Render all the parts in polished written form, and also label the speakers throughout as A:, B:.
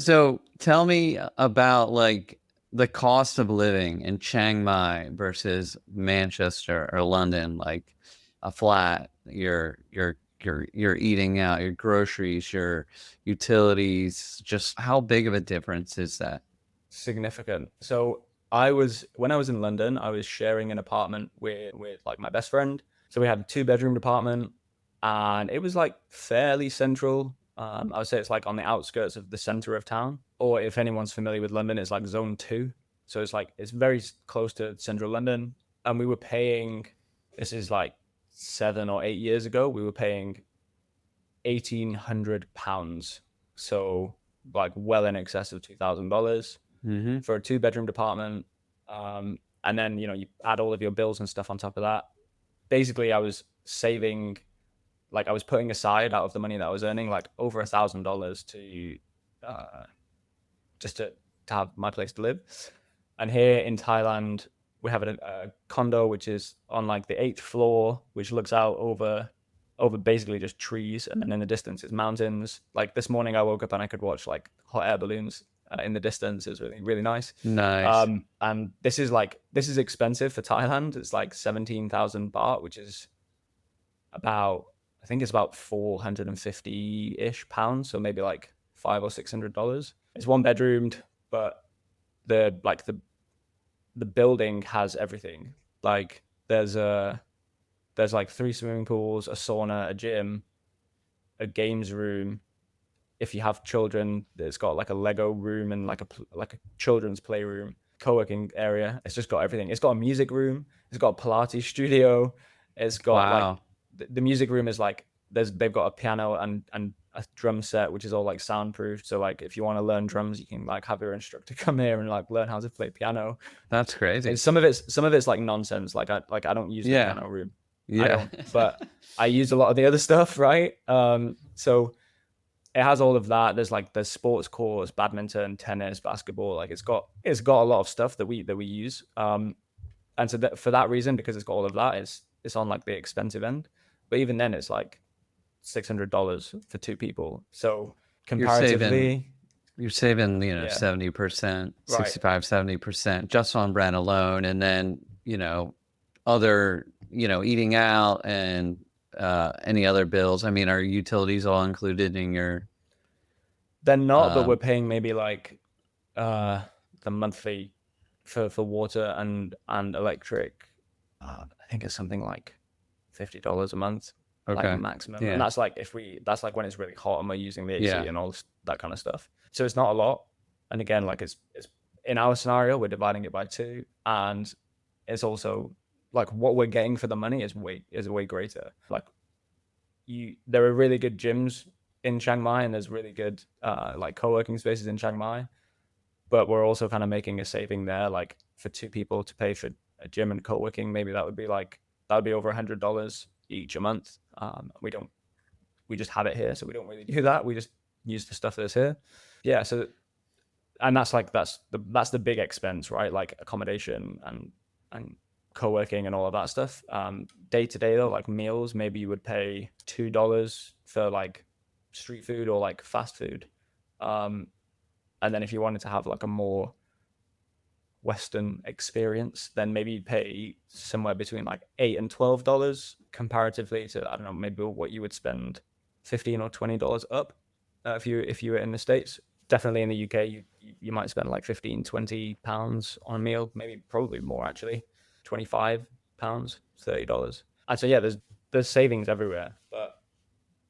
A: So tell me about like the cost of living in Chiang Mai versus Manchester or London, like a flat, your eating out, your groceries, your utilities, just how big of a difference is that?
B: Significant. So when I was in London, I was sharing an apartment with like my best friend. So we had a two-bedroom apartment, and it was like fairly central. I would say it's like on the outskirts of the center of town, or if anyone's familiar with London, it's like zone two. So it's like it's very close to central London, and we were paying. This is like 7 or 8 years ago. We were paying £1,800, so like well in excess of $2,000
A: Hmm.
B: for a two-bedroom apartment. And then you add all of your bills and stuff on top of that. Basically, I was saving, like I was putting aside out of the money that I was earning, like over $1,000 to uh, just to have my place to live. And here in Thailand, we have a condo which is on like the eighth floor, which looks out over basically just trees, and then in the distance is mountains. Like this morning, I woke up and I could watch like hot air balloons in the distance. It was really really nice.
A: Nice.
B: And this is expensive for Thailand. It's like 17,000 baht, which is about, I think it's about 450 ish pounds, so maybe like $500 or $600. It's one bedroomed, but the building has everything. Like there's like three swimming pools, a sauna, a gym, a games room. If you have children, it's got like a Lego room and like a children's playroom, co-working area. It's just got everything. It's got a music room. It's got a Pilates studio. It's got like
A: Wow.
B: the music room is like they've got a piano and a drum set which is all like soundproof. So like if you want to learn drums, you can like have your instructor come here and like learn how to play piano.
A: That's
B: And
A: crazy.
B: some of it's like nonsense. Like I don't use the
A: Yeah.
B: piano room. I
A: Yeah.
B: don't, but I use a lot of the other stuff, right? So it has all of that. There's sports courts, badminton, tennis, basketball. Like it's got a lot of stuff that we use. And so that, for that reason, because it's got all of that, it's on like the expensive end. But even then, it's like $600 for two people. So
A: You're saving
B: comparatively,
A: you're saving,
B: yeah,
A: 70%,
B: right.
A: 65, 70% just on rent alone. And then, other, eating out and any other bills. I mean, are utilities all included in your,
B: They're not, but we're
A: um,
B: paying maybe like uh the monthly for water and electric. I think it's something like $50 a month, like
A: okay.
B: maximum. And
A: Yeah.
B: that's like when it's really hot and we're using the AC
A: Yeah.
B: and all that kind of stuff. So it's not a lot. And again, like it's in our scenario, we're dividing it by two, and it's also like what we're getting for the money is way greater. Like there are really good gyms in Chiang Mai, and there's really good like co-working spaces in Chiang Mai, but we're also kind of making a saving there. Like for two people to pay for a gym and co-working, maybe that would be over $100 each a month. We just have it here, so we don't really do that. We just use the stuff that's here. Yeah. So and that's the big expense, right? Like accommodation and co-working and all of that stuff. Day to day though, like meals, maybe you would pay $2 for like street food or like fast food. Um, and then if you wanted to have like a more Western experience, then maybe you'd pay somewhere between like $8 and $12 comparatively to, I don't know, maybe what you would spend $15 or $20 up if you were in the States. Definitely in the UK, you might spend like 15-20 pounds on a meal, maybe probably more actually, £25, $30. And so yeah, there's savings everywhere, but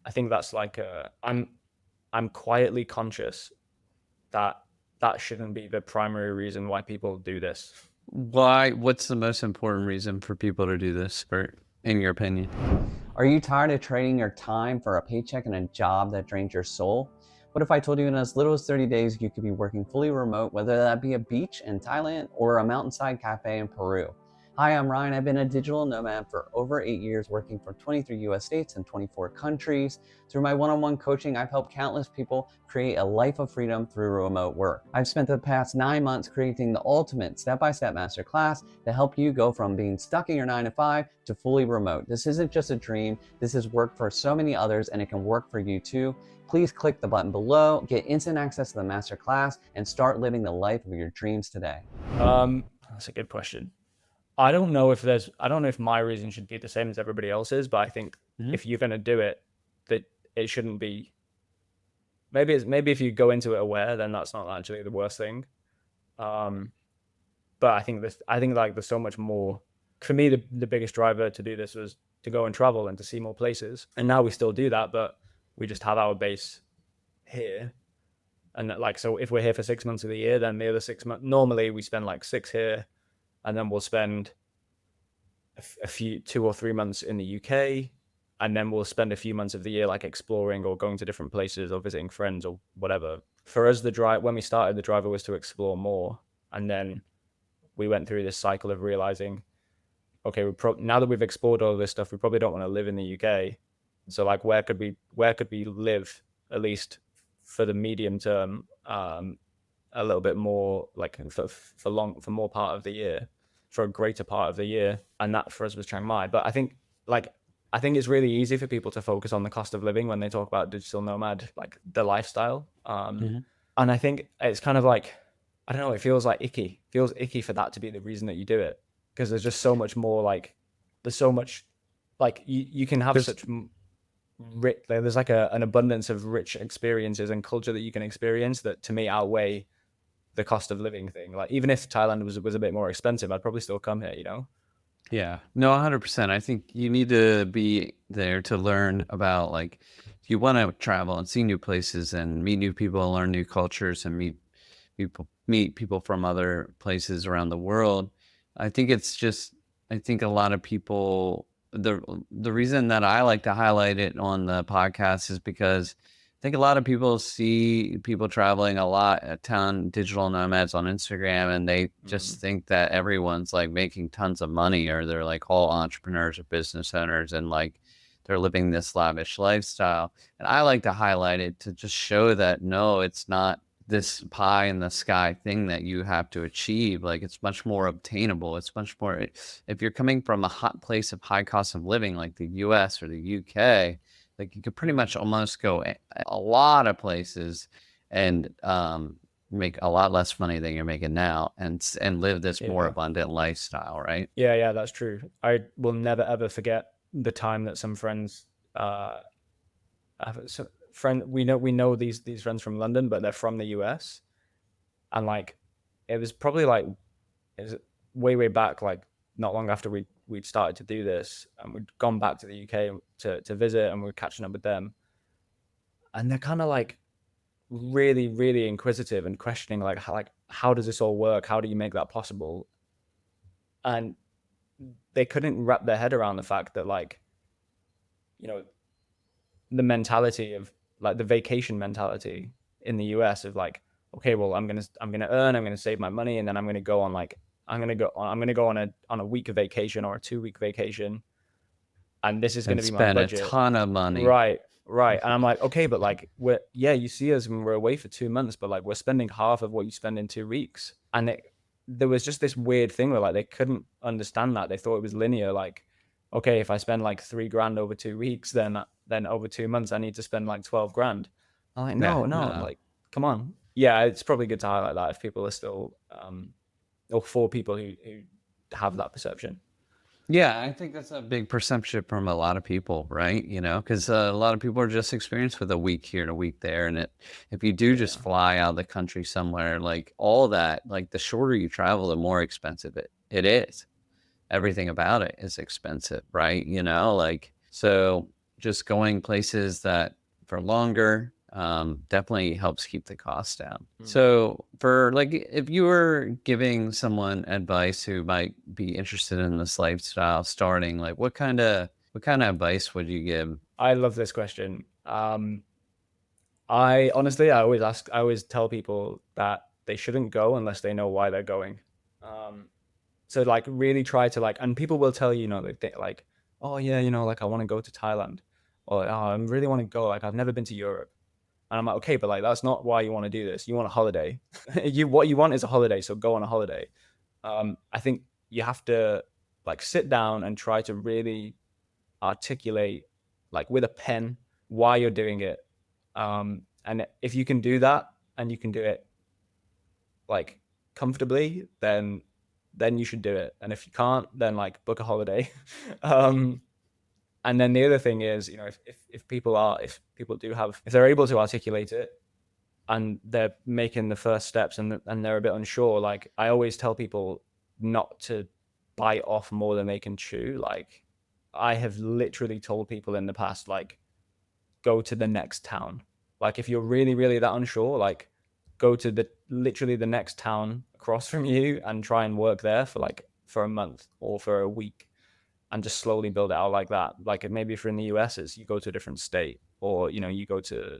B: I think that's like I'm quietly conscious that that shouldn't be the primary reason why people do this.
A: What's the most important reason for people to do this, in your opinion?
C: Are you tired of trading your time for a paycheck and a job that drains your soul? What if I told you in as little as 30 days you could be working fully remote, whether that be a beach in Thailand or a mountainside cafe in Peru? Hi, I'm Ryan. I've been a digital nomad for over 8 years, working for 23 US states and 24 countries. Through my one-on-one coaching, I've helped countless people create a life of freedom through remote work. I've spent the past 9 months creating the ultimate step-by-step masterclass to help you go from being stuck in your 9 to 5 to fully remote. This isn't just a dream. This has worked for so many others, and it can work for you too. Please click the button below, get instant access to the masterclass, and start living the life of your dreams today.
B: That's a good question. I don't know if my reason should be the same as everybody else's, but I think if you're going to do it, that it shouldn't be. Maybe if you go into it aware, then that's not actually the worst thing. But I think like there's so much more. For me, the biggest driver to do this was to go and travel and to see more places. And now we still do that, but we just have our base here. And like, so if we're here for 6 months of the year, then the other 6 months, normally we spend like 6 here, and then we'll spend a few 2 or 3 months in the UK, and then we'll spend a few months of the year like exploring or going to different places or visiting friends or whatever. For us, when we started, the driver was to explore more, and then we went through this cycle of realizing, okay, now that we've explored all this stuff, we probably don't want to live in the UK. So like, where could we live, at least for the medium term, a little bit more, like for more part of the year, for a greater part of the year, and that for us was Chiang Mai. But I think it's really easy for people to focus on the cost of living when they talk about digital nomad, like the lifestyle. And I think it's kind of like, I don't know, it feels icky for that to be the reason that you do it, because there's just so much more, like there's so much, like you can have such rich, like, there's like an abundance of rich experiences and culture that you can experience that to me outweigh the cost of living thing. Like, even if Thailand was a bit more expensive, I'd probably still come here, you know?
A: Yeah, no, 100%. I think you need to be there to learn about, like, if you want to travel and see new places and meet new people and learn new cultures and meet people from other places around the world. I think I think a lot of people, the reason that I like to highlight it on the podcast is because I think a lot of people see people traveling a lot, a ton digital nomads on Instagram, and they just think that everyone's like making tons of money, or they're like all entrepreneurs or business owners, and like they're living this lavish lifestyle. And I like to highlight it to just show that no, it's not this pie in the sky thing that you have to achieve. Like, it's much more obtainable. It's much more, if you're coming from a hot place of high cost of living like the US or the UK, like you could pretty much almost go a lot of places and make a lot less money than you're making now, and live this more abundant lifestyle, right?
B: Yeah, that's true. I will never ever forget the time that some friends, we know these friends from London, but they're from the US, and like it was probably like, it was way back, like not long after we'd started to do this, and we'd gone back to the UK to visit, and we were catching up with them, and they're kind of like really inquisitive and questioning, like how does this all work? How do you make that possible? And they couldn't wrap their head around the fact that, like, you know, the mentality of like the vacation mentality in the US of like, okay, well, I'm gonna earn, I'm gonna save my money, and then I'm gonna go on like I'm gonna go on a week of vacation or a 2 week vacation, and this is
A: And
B: gonna be my
A: spend a
B: budget.
A: ton of money.
B: Right. And I'm like, okay, but like you see us when we're away for 2 months, but like we're spending half of what you spend in 2 weeks. And there was just this weird thing where like they couldn't understand that. They thought it was linear. Like, okay, if I spend like 3 grand over 2 weeks, then over 2 months I need to spend like 12 grand. I'm like, no, like, come on. Yeah, it's probably good to highlight that if people are still or for people who have that perception.
A: Yeah, I think that's a big perception from a lot of people, right? You know, because a lot of people are just experienced with a week here and a week there. And if you do just fly out of the country somewhere, like all that, like the shorter you travel, the more expensive it is. Everything about it is expensive, right? You know, like, so just going places that for longer definitely helps keep the cost down. So for like, if you were giving someone advice who might be interested in this lifestyle starting, like what kind of advice would you give?
B: I love this question. I honestly, I always tell people that they shouldn't go unless they know why they're going. So like really try to like, and people will tell you, you know, they like, oh yeah, you know, like I want to go to Thailand, or oh, I really want to go, like I've never been to Europe. And I'm like, okay, but like that's not why you want to do this. You want a holiday. What you want is a holiday, so go on a holiday. I think you have to like sit down and try to really articulate, like with a pen, why you're doing it. And if you can do that and you can do it like comfortably, then you should do it. And if you can't, then like book a holiday. um, and then the other thing is, you know, if people do have, if they're able to articulate it and they're making the first steps and they're a bit unsure, like I always tell people not to bite off more than they can chew. Like I have literally told people in the past, like, go to the next town. Like if you're really, really that unsure, like go to literally the next town across from you and try and work there for a month or for a week and just slowly build it out like that. Like maybe if you're in the US, is you go to a different state, or, you know, you go to,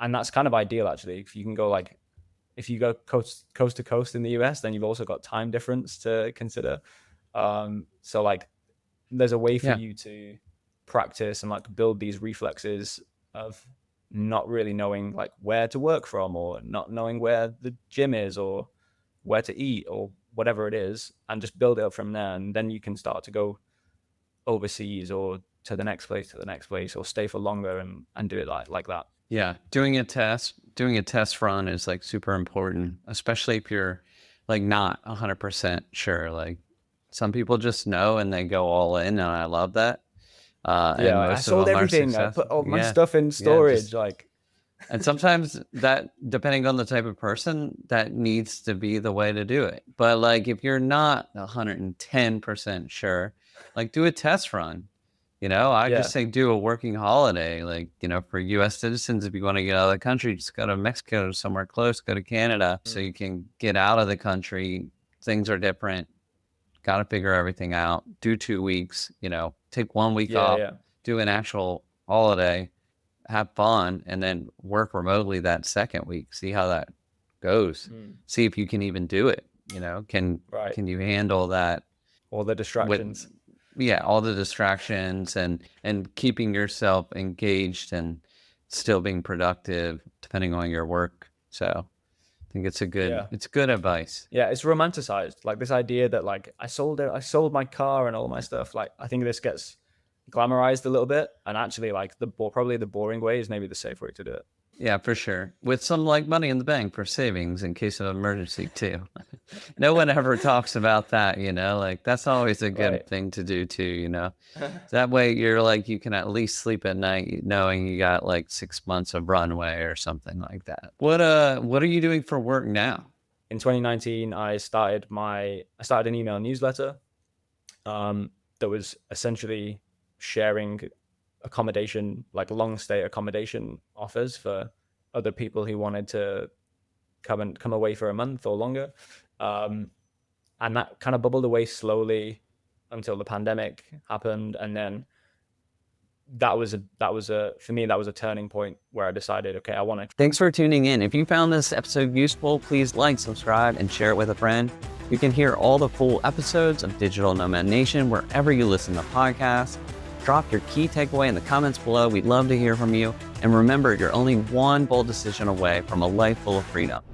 B: and that's kind of ideal actually. If you can go like, if you go coast to coast in the US, then you've also got time difference to consider. So like there's a way for
A: Yeah.
B: you to practice and like build these reflexes of not really knowing like where to work from, or not knowing where the gym is, or where to eat, or whatever it is, and just build it up from there. And then you can start to go overseas or to the next place, or stay for longer and do it like that.
A: Yeah, doing a test run is like super important, especially if you're like not 100% sure. Like some people just know and they go all in, and I love that. And
B: Yeah, I
A: most of
B: sold
A: them are
B: everything. I put
A: successful.
B: all my
A: Yeah,
B: stuff in
A: yeah,
B: storage. Like,
A: and sometimes that, depending on the type of person, that needs to be the way to do it. But like if you're not 110% sure, like do a test run. You know, I
B: yeah,
A: just say do a working holiday. Like, you know, for US citizens, if you want to get out of the country, just go to Mexico or somewhere close, go to Canada so you can get out of the country. Things are different. Got to figure everything out. Do 2 weeks, you know, take 1 week off,
B: yeah.
A: do an actual holiday, have fun, and then work remotely that second week. See how that goes. See if you can even do it. You know,
B: Right.
A: can you handle that
B: All the
A: with,
B: distractions.
A: yeah, all the distractions and keeping yourself engaged and still being productive depending on your work. So I think it's
B: Yeah.
A: good advice.
B: Yeah, it's romanticized. Like this idea that like I sold my car and all my stuff. Like I think this gets glamorized a little bit, and actually like probably the boring way is maybe the safe way to do it.
A: Yeah, for sure. With some like money in the bank for savings in case of emergency too. No one ever talks about that, you know, like that's always a good
B: Right.
A: thing to do too, you know. That way you're like, you can at least sleep at night knowing you got like 6 months of runway or something like that. What are you doing for work now?
B: In 2019, I started an email newsletter that was essentially sharing accommodation, like long stay accommodation offers for other people who wanted to come away for a month or longer. And that kind of bubbled away slowly until the pandemic happened. And then that was for me, that was a turning point where I decided, okay, I want to.
C: Thanks for tuning in. If you found this episode useful, please like, subscribe, and share it with a friend. You can hear all the full episodes of Digital Nomad Nation wherever you listen to podcasts. Drop your key takeaway in the comments below. We'd love to hear from you. And remember, you're only one bold decision away from a life full of freedom.